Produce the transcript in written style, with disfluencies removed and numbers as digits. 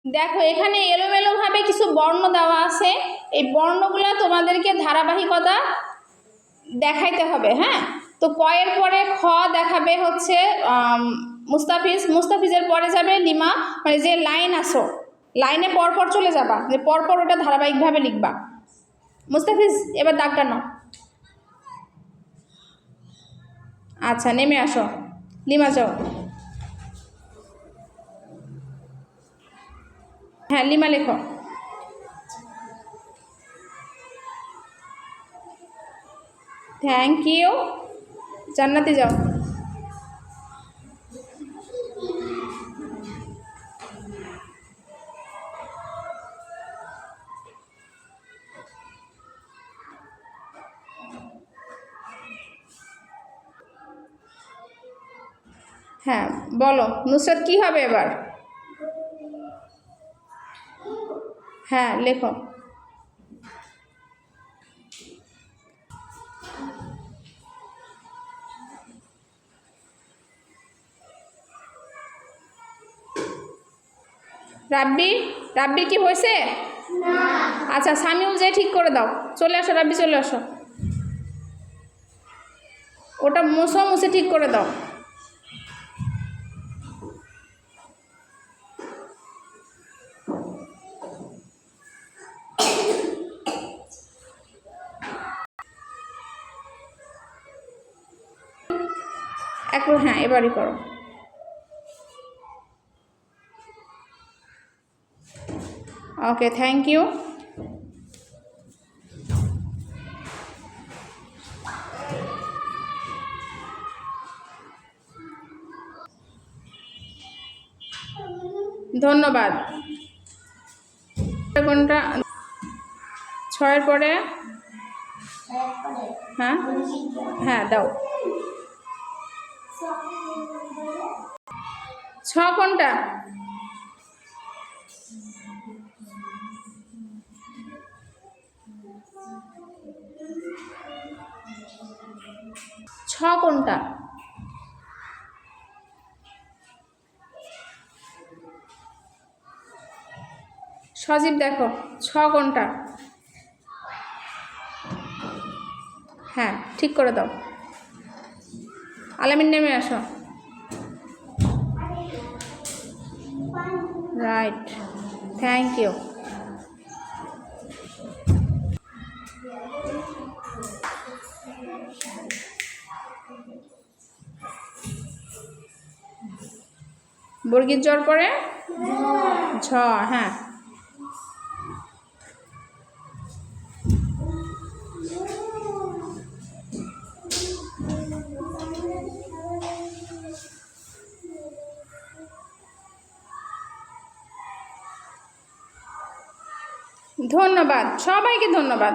দেখো এখানে এলোমেলোভাবে কিছু বর্ণ দেওয়া আছে, এই বর্ণগুলো তোমাদেরকে ধারাবাহিকতা দেখাইতে হবে। হ্যাঁ, তো কয়ের পরে খ দেখাবে হচ্ছে মুস্তাফিজ, মুস্তাফিজের পরে যাবে লিমা, মানে যে লাইন আসো লাইনে পরপর চলে যাবা, যে পরপর ওটা ধারাবাহিকভাবে লিখবা। মুস্তাফিজ এবার দাগ টানো। আচ্ছা নেমে আসো, লিমা যাও। হ্যাঁ লিমা লেখো। Thank you. জান্নাতি যাও। হ্যাঁ বলো নুসরাত কি হবে এবার? হ্যাঁ লেখো। রাব্বি, রাব্বি কি হয়েছে? আচ্ছা সামিউল যে ঠিক করে দাও, চলে আসো রাব্বি চলে আসো, ওটা মুছো, মুছে ঠিক করে দাও। একটু হ্যাঁ এবারই করো। Okay thank you. ধন্যবাদ। কোনটা? ছয়ের পরে? হ্যাঁ হ্যাঁ দাও। ছ কোনটা? ছ কোনটা? সজীব দেখো ছ কোনটা? হ্যাঁ ঠিক করে দাও। আলামিন নেমে আসো। Right thank you. বর্গীর জ্বর পরে ঝ। হ্যাঁ ধন্যবাদ, সবাইকে ধন্যবাদ।